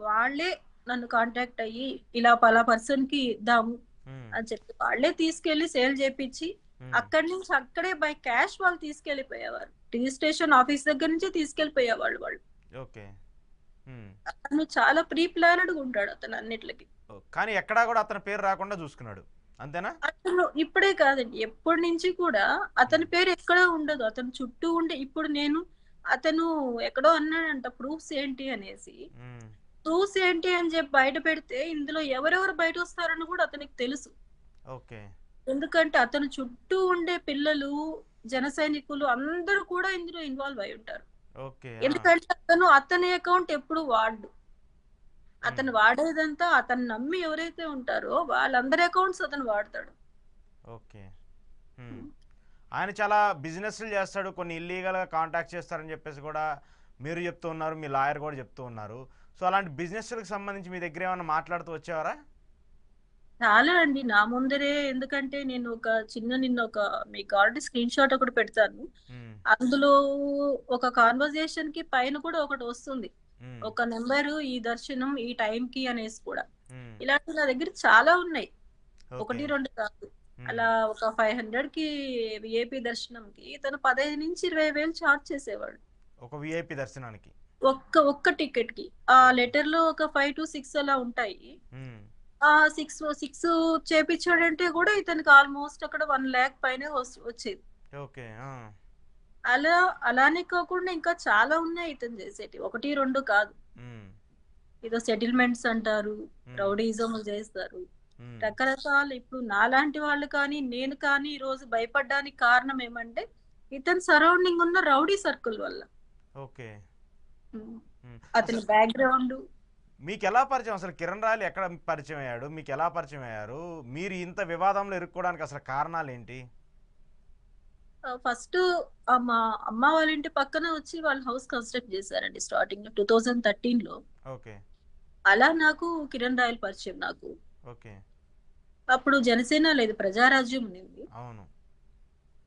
వాళ్ళే నన్ను కాంటాక్ట్ అయ్యి ఇలా పర్సన్‌కి ఇద్దాము హ్మ్. అని చెప్పి వాళ్ళే తీసుకెళ్ళి సేల్ చేపిచ్చి హ్మ్. అక్కడి నుంచి అక్కడే బై క్యాష్ వాళ్ళు తీసుకెళ్ళిపోయేవారు. రిజిస్ట్రేషన్ ఆఫీస్ దగ్గర నుంచే తీసుకెళ్ళిపోయేవాళ్ళు వాళ్ళు. ఓకే. హ్మ్. అతను చాలా ప్రీ ప్లాన్డ్‌గా ఉంటాడు అతను అన్నిట్లకి. కానీ ఎక్కడా గూడా అతని పేరు రాకుండా జూసుకున్నాడు. అంతేనా? అతను ఇప్పుడే కాదండి. ఎప్పటినుంచి కూడా హ్మ్. అతని పేరు ఎక్కడా ఉండదు. అతని చుట్టూ ఉండే ఇప్పుడు అతను ఎక్కడో అన్నాడంట ప్రూఫ్స్ ఏంటి అనేసి. హ్మ్. ప్రూఫ్స్ ఏంటి అని చెప్పి బయట పెడితే ఇందులో ఎవరెవరు బయటొస్తారని కూడా అతనికి తెలుసు. ఓకే. ఎందుకంటే అతని చుట్టూ ఉండే పిల్లలు, జన సైనికులు అందరూ కూడా ఇందులో ఇన్వాల్వ్ అయ్యి ఉంటారు. ఓకే. ఆ! ఎందుకంటే అతని అకౌంట్ ఎప్పుడు వాడడు. హ్మ్. అతను వాడేదంతా అతన్ని నమ్మి ఎవరైతే ఉంటారో వాళ్ళందరి అకౌంట్స్ అతను వాడతాడు. ఓకే. హ్మ్. ఆయన చాలా బిజినెస్‌లు చేస్తాడు. కొన్ని ఇల్లీగల్‌గా కాంటాక్ట్ చేస్తారని జెప్పేసి గూడా మీరు జెప్తూ ఉన్నారు. మీ లాయర్ గూడా జెప్తూ ఉన్నారు. సో, అలాంటి బిజినెస్‌లకు సంబంధించి మీ దగ్గర ఏమన్నా మాట్లాడుతూ వచ్చేవారా? చాలా అండి. నా ముందరే ఎందుకంటే నేను నిన్న మీకు ఆల్రెడీ స్క్రీన్ షాట్ ఒకటి పెడతాను. హ్మ్. అందులో ఒక కాన్వర్జేషన్‌కి పైన కూడా ఒకటొస్తుంది. హ్మ్. ఒక నంబరు ఈ దర్శనం ఈ టైంకి అనేసి కూడా. హ్మ్. ఇలాంటివి నా దగ్గర చాలా ఉన్నాయి. ఓకే. 1, 2 కాదు. హ్మ్. అలా ఒక 500కి వీఐపీ దర్శనంకి తను 15,000-20,000 చార్జ్ చేసేవాడు. ఒక వీఐపీ దర్శనానికి. ఒక్క టికెట్‌కి. ఆ ఓకే. లెటర్‌లో ఒక 5-6 అలా ఉంటాయి. హ్మ్. ఆ 6 చేపిచ్చాడంటే గూడా ఇతనికి ఆల్‌మోస్ట్ అక్కడ 1,00,000 పైనే వచ్చేది. ఓకే. ఆ! అలా అలానే కాకుండా ఇంకా చాలా ఉన్నాయి ఇతను చేసేటివి. 1, 2 కాదు. హ్మ్. ఏదో సెటిల్‌మెంట్స్ అంటారు. హ్మ్. రౌడీయిజంలు చేస్తారు. హ్మ్. రకరకాలు ఇప్పుడు నాలాంటి వాళ్ళు కానీ, నేను కానీ ఈరోజు భయపడ్డానికి కారణం ఏమంటే, ఇతని సరౌండింగ్ ఉన్న రౌడీ సర్కిల్ వల్ల. ఓకే. హ్మ్. హ్మ్. అతని బ్యాక్‌గ్రౌండు మీకెలా పరిచయం అసలు 'కిరణ్ రాయల్' ఎక్కడ పరిచయం అయ్యాడు? మీకెలా పరిచయం అయ్యారు? మీరు ఇంత వివాదంలో ఇరుక్కోవడానికి అసలు కారణాలేంటి? ఫస్టు మా అమ్మ వాళ్ళ ఇంటి పక్కన వచ్చి వాళ్ళు హౌస్ కన్‌స్ట్రక్ట్ చేశారండి స్టార్టింగ్‌లో 2013లో. ఓకే. అలా నాకు 'కిరణ్ రాయల్' పరిచయం నాకు. ఓకే. అప్పుడు 'జనసేన' లేదు 'ప్రజారాజ్యం' ఉండింది. అవును.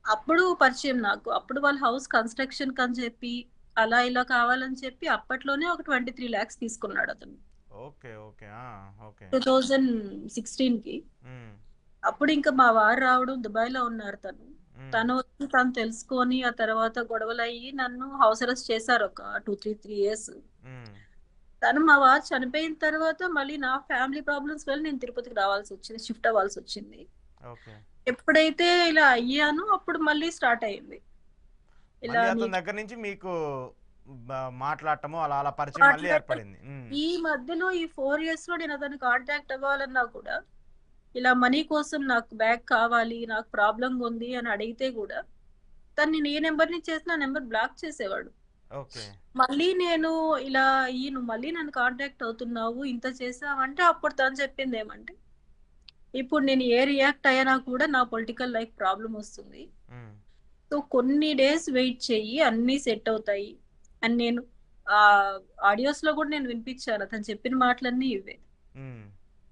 అప్పుడు పరిచయం నాకు. అప్పుడు వాళ్ళు హౌస్ కన్‌స్ట్రక్షన్‌కని చెప్పి, అలా ఇలా కావాలని చెప్పి అప్పట్లోనే ఒక 23,00,000 తీసుకున్నాడతను. ఓకే. ఓకే. ఆ! ఓకే. 2016కి. హ్మ్. అప్పుడింక మా వారు రావడం దుబాయ్‌లో ఉన్నారు తను. హ్మ్. తను వచ్చి తను తెలుసుకొని, ఆ తర్వాత గొడవలయ్యి నన్ను హౌస్ అరెస్ట్ చేశారు ఒక 3 ఇయర్స్. హ్మ్. మా వారు చనిపోయిన తర్వాత మళ్ళీ నా ఫ్యామిలీ ప్రాబ్లమ్స్ వల్ల నేను తిరుపతికి రావాల్సొచ్చింది. షిఫ్ట్ అవ్వాల్సొచ్చింది. ఓకే. ఎప్పుడైతే ఇలా అయ్యానో అప్పుడు మళ్ళీ స్టార్ట్ అయింది. ఇలా మళ్ళీ నీ అతని దగ్గర నుంచి మీకు బ మాట్లాడటము అలా అలా పరిచయం మళ్ళీ మాట్లాడటం ఏర్పడింది. హ్మ్. ఈ మధ్యలో ఈ 4 ఇయర్స్‌లో నేను అతన్ని కాంటాక్ట్ అవ్వాలన్నా కూడా, ఇలా మనీ కోసం నాకు బ్యాగ్ కావాలి, నాకు ప్రాబ్లమ్‌గుంది అని అడిగితే గూడా, తను నేను ఏ నంబర్ నుంచి చేసినా ఆ నంబర్ బ్లాక్ చేసేవాడు. ఓకే. మళ్ళీ నేను ఇలా నువ్వు మళ్ళీ నన్ను కాంటాక్ట్ అవుతున్నావు, ఇంత చేసావంటే అప్పుడు తను చెప్పిందేమంటే, ఇప్పుడు నేను ఏ రియాక్ట్ అయ్యానా కూడా నా పొలిటికల్ లైఫ్ ప్రాబ్లమ్ వస్తుంది. హ్మ్. సో, కొన్ని డేస్ వెయిట్ చెయ్యి. అన్నీ సెట్ అవుతాయి. అని నేను ఆడియోస్‌లో గూడా నేను వినిపిచ్చాను. అతను చెప్పిన మాటలన్నీ ఇవే. హ్మ్.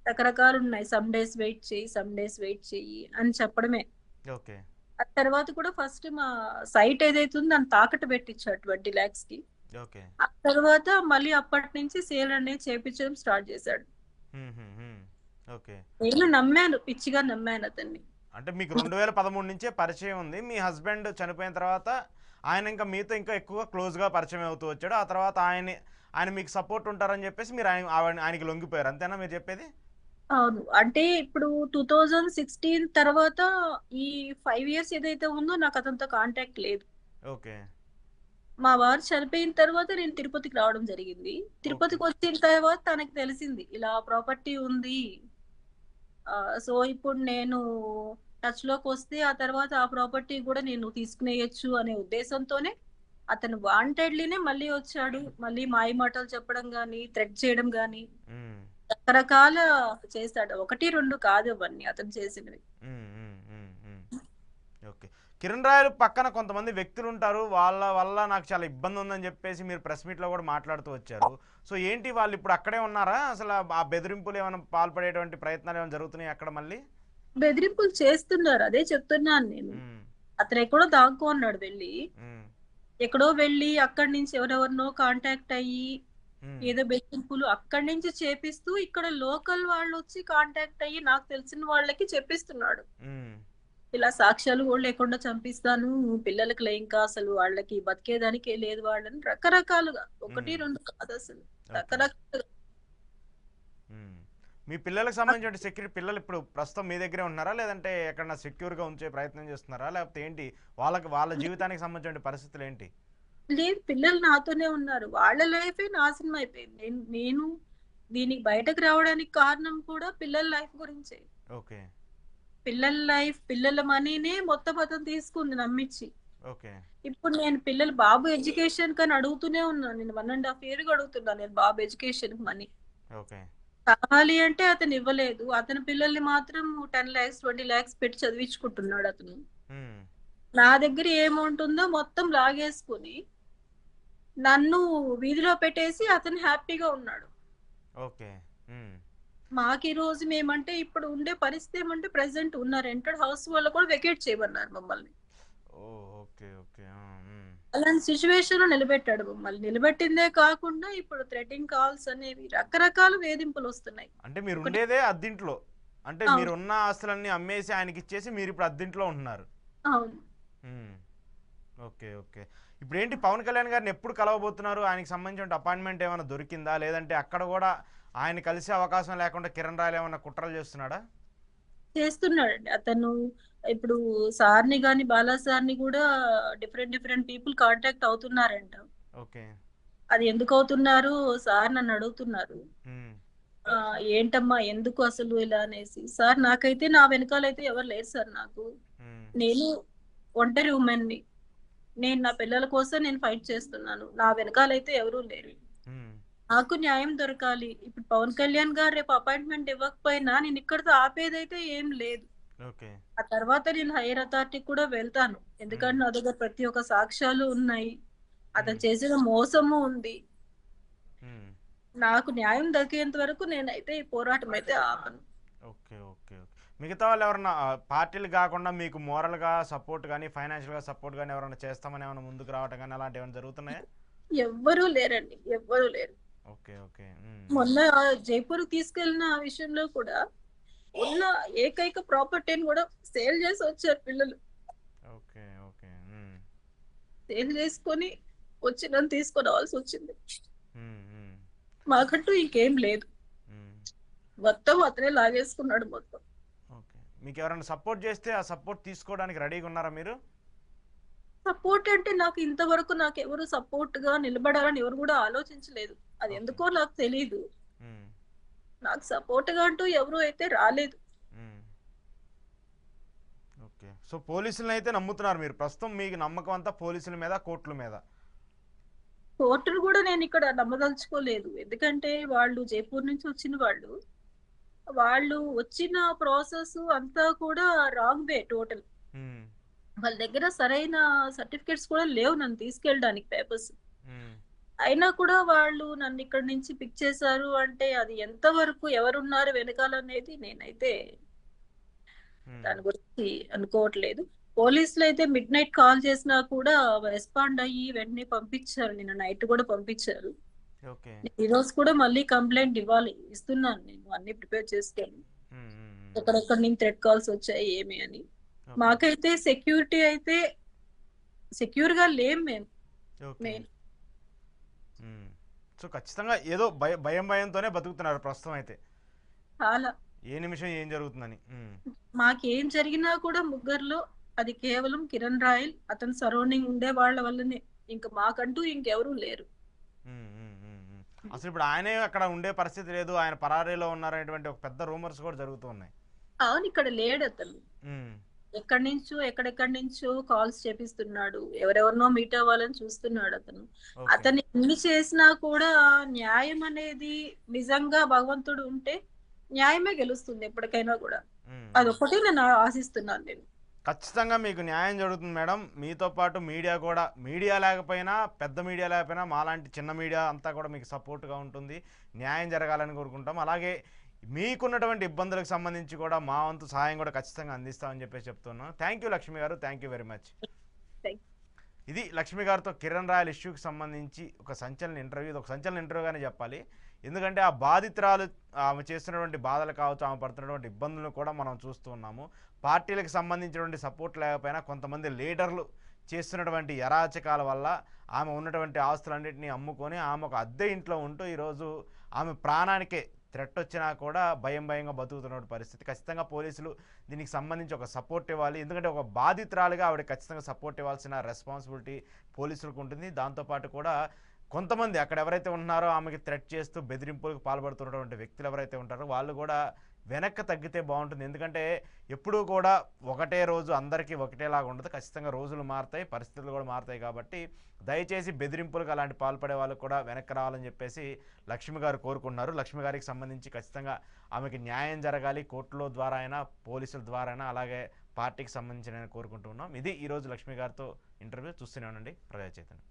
రకరకాలున్నాయి. సమ్ డేస్ వెయిట్ చెయ్యి, సమ్ డేస్ వెయిట్ చెయ్యి అని చెప్పడమే. ఓకే. ఆ తర్వాత కూడా ఫస్ట్ మా సైట్ ఏదైతే ఉందో దాన్ని తాకట్టు పెట్టిచ్చాడు 20,00,000కి. ఓకే. ఆ తర్వాత మళ్ళీ అప్పటినుంచి సేల్ అనేది చేపిచ్చడం స్టార్ట్ చేశాడు. హుహు. హ్మ్. ఓకే. నేను నమ్మాను. పిచ్చిగా నమ్మాను అతన్ని. అంటే మీకు 2013 నుంచే పరిచయం ఉంది. మీ హస్బెండ్ చనిపోయిన తర్వాత ఆయన ఇంకా మీతో ఇంకా ఎక్కువగా క్లోజ్‌గా పరిచయం అవుతూ వచ్చాడు. ఆ తర్వాత ఆయన మీకు సపోర్ట్ ఉంటారని చెప్పేసి మీరు ఆయనకి లొంగిపోయారు. అంతేనా మీరు చెప్పేది? అవును. అంటే ఇప్పుడు 2016 తర్వాత ఈ 5 ఇయర్స్ ఏదైతే ఉందో నాకు అతనితో కాంటాక్ట్ లేదు. ఓకే. మా వారు చనిపోయిన తర్వాత నేను తిరుపతికి రావడం జరిగింది. ఓకే. తిరుపతికొచ్చిన తర్వాత తనకి తెలిసింది. ఇలా ప్రాపర్టీ ఉంది. సో, ఇప్పుడు నేను టచ్‌లోకొస్తే ఆ తర్వాత ఆ ప్రాపర్టీ గూడా నేను తీసుకునేయొచ్చు అనే ఉద్దేశంతోనే అతను వాంటెడ్‌లీనే మళ్ళీ వచ్చాడు. మళ్ళీ మాయమాటలు చెప్పడం గాని, థ్రెట్ చేయడం గాని హ్మ్. రకరకాల చేశాడు. 1, 2 కాదు అవన్నీ అతను చేసినవి. హ్మ్. హ్మ్. హ్మ్. హ్మ్. ఓకే. 'కిరణ్ రాయల్' పక్కన కొంతమంది వ్యక్తులుంటారు. వాళ్ళ వల్ల నాకు చాలా ఇబ్బందుందని జెప్పేసి మీరు ప్రెస్ మీట్‌లో గూడా మాట్లాడుతూ వచ్చారు. సో, ఏంటి వాళ్ళిప్పుడు అక్కడే ఉన్నారా? అసల ఆ బెదిరింపులేమన్నా పాల్పడేటువంటి ప్రయత్నాలేమైనా జరుగుతున్నాయా అక్కడ మళ్ళీ? బెదిరింపులు చేస్తున్నారు. అదే చెప్తున్నాను నేను. హ్మ్. అతనెక్కడో దాక్కున్నాడు వెళ్లి. హ్మ్. ఎక్కడో వెళ్లి అక్కడి నుంచి ఎవరెవరినో కాంటాక్ట్ అయ్యి, హ్మ్. ఏదో బెదిరింపులు అక్కడి నుంచి చేపిస్తూ, ఇక్కడ లోకల్ వాళ్ళొచ్చి కాంటాక్ట్ అయ్యి, నాకు తెలిసిన వాళ్ళకి చెప్పిస్తున్నాడు. హ్మ్. ఇలా సాక్ష్యాలు గూడా లేకుండా చంపిస్తాను. పిల్లలకి ఇంకా అసలు వాళ్ళకి బతికేదానికే లేదు వాళ్ళని రకరకాలుగా. 1, హ్మ్. 2 కాదసలు. ఓకే. రకరకాలుగా. హ్మ్. మీ పిల్లలకి సంబంధించిన పిల్లలిప్పుడు ప్రస్తుతం మీ దగ్గరే ఉంటున్నారా? లేదంటే ఎక్కడన్నా సెక్యూర్‌గా ఉంచే ప్రయత్నం చేస్తున్నారా? లేకపోతే ఏంటి? వాళ్ళ జీవితానికి సంబంధించిన పరిస్థితులేంటి? లేదు పిల్లలు నాతోనే ఉన్నారు. వాళ్ళ లైఫే నాశనం అయిపోయింది. నేను దీనికి బయటకు రావడానికి కారణం కూడా పిల్లల లైఫ్ గురించే. ఓకే. పిల్లల లైఫ్, పిల్లల మనీనే మొత్తం అతను తీసుకుంది నమ్మిచ్చి. ఓకే. ఇప్పుడు నేను బాబు ఎడ్యుకేషన్‌కని అడుగుతూనే ఉన్నాను. నేను 1 ½ ఇయర్‌గా అడుగుతున్నా నేను బాబు ఎడ్యుకేషన్‌కి మనీ. ఓకే. కావాలి అంటే అతను ఇవ్వలేదు. అతని పిల్లల్ని మాత్రం 10,00,000, 20,00,000 పెట్టి చదివించుకుంటున్నాడు అతను. హ్మ్. నా దగ్గర ఏ అమౌంట్ ఉందో మొత్తం లాగేసుకొని, నన్ను వీధిలో పెట్టేసి అతను హ్యాపీగా ఉన్నాడు. ఓకే. హ్మ్. మాకు ఈ రోజు మేమంటే ఇప్పుడు ఉండే పరిస్థితి ఏమంటే ప్రెసెంట్ ఉన్న రెంటెడ్ హౌస్ వాళ్ళు కూడా వెకేట్ చేయమన్నారు మమ్మల్ని. ఓ, ఓకే ఓకే. అలాంటి సిచ్యువేషన్ లో నిలబెట్టాడు మమ్మల్ని. నిలబెట్టిందే కాకుండా ఇప్పుడు థ్రెటింగ్ కాల్స్ అనేవి రకరకాల వేధింపులు వస్తున్నాయి. అంటే మీరు ఒకటి ఉండేదే అద్దింట్లో, అంటే అవును. మీరున్న ఆస్తులన్నీ అమ్మేసి ఆయనకి ఇచ్చేసి మీరు ఇప్పుడు అద్దింట్లో ఉంటున్నారు. అవును. ఉమ్, ఓకే ఓకే. ఇప్పుడు ఏంటి పవన్ కళ్యాణ్ గారిని ఎప్పుడు కలవబోతున్నారు? ఆయనకి సంబంధించిన అపాయింట్మెంట్ ఏమైనా దొరికిందా, లేదంటే అక్కడ కూడా ఆయన కలిసే అవకాశం లేకుండా కిరణ్ రాయల్ ఏమైనా కుట్రలు చేస్తున్నాడా? చేస్తున్నాడండి అతను. ఇప్పుడు సార్ని గాని బాలా సార్ని కూడా డిఫరెంట్ డిఫరెంట్ పీపుల్ కాంటాక్ట్ అవుతున్నారంట. ఓకే. అది ఎందుకు అవుతున్నారు సార్ నన్ను అడుగుతున్నారు. ఉమ్, ఏంటమ్మా ఎందుకు అసలు ఇలా అనేసి. సార్ నాకైతే నా వెనకాలైతే ఎవరు లేరు సార్ నాకు. ఉమ్, నేను ఒంటరి ఉమెన్ని. నేను నా పిల్లల కోసం నేను ఫైట్ చేస్తున్నాను. నా వెనకాలైతే ఎవరూ లేరు. ఉమ్, నాకు న్యాయం దొరకాలి. ఇప్పుడు పవన్ కళ్యాణ్ గారు రేపు అపాయింట్మెంట్ ఇవ్వకపోయినా నేను ఇక్కడితో ఆపేదైతే ఏం లేదు. ఓకే. ఆ తర్వాత నేను హైయర్ అథారిటీకి కూడా వెళ్తాను. ఉమ్, ఎందుకంటే నా దగ్గర ప్రతి ఒక్క సాక్ష్యాలు ఉన్నాయి. ఉమ్, అతను చేసిన మోసము ఉంది. ఉమ్. నాకు న్యాయం దక్కేంత వరకు నేనైతే ఈ పోరాటం అయితే ఆపను. Okay okay okay. మిగతా వాళ్ళు ఎవరన్నా పార్టీలు కాకుండా మీకు మోరల్గా సపోర్ట్ కానీ ఫైనాన్షియల్గా సపోర్ట్ కానీ ఎవరైనా చేస్తామని ఏమైనా ముందుకు రావటం కానీ అలాంటివి ఏమైనా జరుగుతున్నాయా? ఎవ్వరూ లేరండి. ఎవ్వరూ లేరు. Okay okay. మొన్న జైపూర్ తీసుకెళ్లిన ఆ విషయంలో కూడా ఉన్న ఏకైక ప్రాపర్టీని కూడా సేల్ చేసి వచ్చారు పిల్లలు. Okay okay. సేల్ చేసుకొని వచ్చి నన్ను తీసుకొని రావాల్సి వచ్చింది. ఉమ్, ఉమ్, మాకంటూ ఇంకేం లేదు. ఉమ్. మొత్తం అతనే లాగేసుకున్నాడు మొత్తం. ఓకే. మీకు ఎవరైనా సపోర్ట్ చేస్తే ఆ సపోర్ట్ తీసుకోవడానికి రెడీగా ఉన్నారా మీరు? సపోర్ట్ అంటే నాకు ఇంతవరకు నాకు ఎవరు సపోర్ట్ గా నిలబడాలని ఎవరు కూడా ఆలోచించలేదు. అది ఓకే. ఎందుకో నాకు తెలీదు. ఉమ్, నాకు సపోర్ట్ గా అంటూ ఎవరు అయితే రాలేదు. ఉమ్. ఓకే. సో పోలీసులను అయితే నమ్ముతున్నారు మీరు ప్రస్తుతం, మీకు నమ్మకం అంతా పోలీసుల మీద కోర్టుల మీద? కోర్టును కూడా నేను ఇక్కడ నమ్మదలుచుకోలేదు. ఎందుకంటే వాళ్ళు జైపూర్ నుంచి వచ్చిన వాళ్ళు. వాళ్ళు వచ్చిన ప్రాసెస్ అంతా కూడా రాంగ్ వే టోటల్. ఉమ్, వాళ్ళ దగ్గర సరైన సర్టిఫికెట్స్ కూడా లేవు నన్ను తీసుకెళ్ళడానికి పేపర్స్. ఉమ్, అయినా కూడా వాళ్ళు నన్ను ఇక్కడ నుంచి పిక్ చేశారు అంటే అది ఎంతవరకు ఎవరున్నారు వెనకాలనేది నేనైతే ఉమ్. దాని గురించి అనుకోవట్లేదు. పోలీసులు అయితే మిడ్ నైట్ కాల్ చేసినా కూడా రెస్పాండ్ అయ్యి వెంటనే పంపించారు. నిన్న నైట్ కూడా పంపించారు. ఓకే. ఈ రోజు కూడా మళ్ళీ కంప్లైంట్ ఇవ్వాలి. ఇస్తున్నాను నేను అన్ని ప్రిపేర్ చేసుకొని. ఉమ్, ఉమ్, ఉమ్. ఎక్కడెక్కడ నుంచి థ్రెట్ కాల్స్ వచ్చాయి ఏమి అని. ఓకే మాకైతే సెక్యూరిటీ అయితే సెక్యూర్ గా లేం మేము. ఓకే. మెయిన్ సో ఖచ్చితంగా ఏదో భయం భయంతోనే బతుకుతున్నారు ప్రస్తుతం అయితే, చాలా. ఏ నిమిషం ఏం జరుగుతుందని. మాకేం జరిగినా కూడా ముగ్గురులో అది కేవలం కిరణ్ రాయల్ అతని సరౌండింగ్ ఉండే వాళ్ళ వల్లనే. ఇంకా మాకంటూ ఇంకెవరూ లేరు. అసలు ఇప్పుడు ఆయనే అక్కడ ఉండే పరిస్థితి లేదు, ఆయన పరారీలో ఉన్నారనేటువంటి ఒక పెద్ద రూమర్స్ కూడా జరుగుతూ ఉన్నాయి. అవును, ఇక్కడ లేడు అతను. ఉమ్, ఎక్కడెక్కడి నుంచో కాల్స్ చేపిస్తున్నాడు. ఎవరెవరినో మీట్ అవ్వాలని చూస్తున్నాడు అతను. ఓకే. అతను ఎన్ని చేసినా కూడా న్యాయం అనేది నిజంగా భగవంతుడు ఉంటే న్యాయమే గెలుస్తుంది ఎప్పటికైనా కూడా. ఉమ్, ఉమ్. అదొకటి నేను ఆశిస్తున్నాను నేను. ఖచ్చితంగా మీకు న్యాయం జరుగుతుంది మేడం. మీతో పాటు మీడియా కూడా, మీడియా లేకపోయినా పెద్ద మీడియా లేకపోయినా మాలాంటి చిన్న మీడియా అంతా కూడా మీకు సపోర్ట్గా ఉంటుంది. న్యాయం జరగాలని కోరుకుంటాం. అలాగే మీకున్నటువంటి ఇబ్బందులకు సంబంధించి కూడా మా వంతు సహాయం కూడా ఖచ్చితంగా అందిస్తామని చెప్పేసి చెప్తున్నాం. థ్యాంక్ యూ లక్ష్మి గారు, thank you very much. Thank ఇది లక్ష్మి గారితో కిరణ్ రాయల్ ఇష్యూకి సంబంధించి ఒక సంచలన ఇంటర్వ్యూ. ఇది ఒక సంచలన ఇంటర్వ్యూగానే చెప్పాలి. ఎందుకంటే ఆ బాధితురాలు ఆమె చేస్తున్నటువంటి బాధలు కావచ్చు, ఆమె పడుతున్నటువంటి ఇబ్బందులను కూడా మనం చూస్తూ ఉన్నాము. పార్టీలకు సంబంధించినటువంటి సపోర్ట్ లేకపోయినా కొంతమంది లీడర్లు చేస్తున్నటువంటి అరాచకాల వల్ల ఆమె ఉన్నటువంటి ఆస్తులన్నింటినీ అమ్ముకొని ఆమె ఒక అద్దె ఇంట్లో ఉంటూ ఈరోజు ఆమె ప్రాణానికే థ్రెట్ వచ్చినా కూడా భయంగా బతుకుతున్న పరిస్థితి. ఖచ్చితంగా పోలీసులు దీనికి సంబంధించి ఒక సపోర్ట్ ఇవ్వాలి. ఎందుకంటే ఒక బాధితురాలుగా ఆవిడ ఖచ్చితంగా సపోర్ట్ ఇవ్వాల్సిన రెస్పాన్సిబిలిటీ పోలీసులకు ఉంటుంది. దాంతోపాటు కూడా కొంతమంది అక్కడ ఎవరైతే ఉన్నారో ఆమెకి థ్రెట్ చేస్తూ బెదిరింపులకు పాల్పడుతున్నటువంటి వ్యక్తులు ఎవరైతే ఉంటారో వాళ్ళు కూడా వెనక్కి తగ్గితే బాగుంటుంది. ఎందుకంటే ఎప్పుడూ కూడా ఒకటే రోజు అందరికీ ఒకటేలాగా ఉండదు. ఖచ్చితంగా రోజులు మారుతాయి, పరిస్థితులు కూడా మారుతాయి. కాబట్టి దయచేసి బెదిరింపులకు అలాంటి పాల్పడే వాళ్ళకు కూడా వెనక్కి రావాలని చెప్పేసి లక్ష్మి గారు కోరుకున్నారు. లక్ష్మి గారికి సంబంధించి ఖచ్చితంగా ఆమెకి న్యాయం జరగాలి, కోర్టుల ద్వారా అయినా పోలీసుల ద్వారా అయినా, అలాగే పార్టీకి సంబంధించిన కోరుకుంటూ ఉన్నాం. ఇది ఈరోజు లక్ష్మి గారితో ఇంటర్వ్యూ. చూస్తూనే ఉండండి ప్రజా చైతన్యం.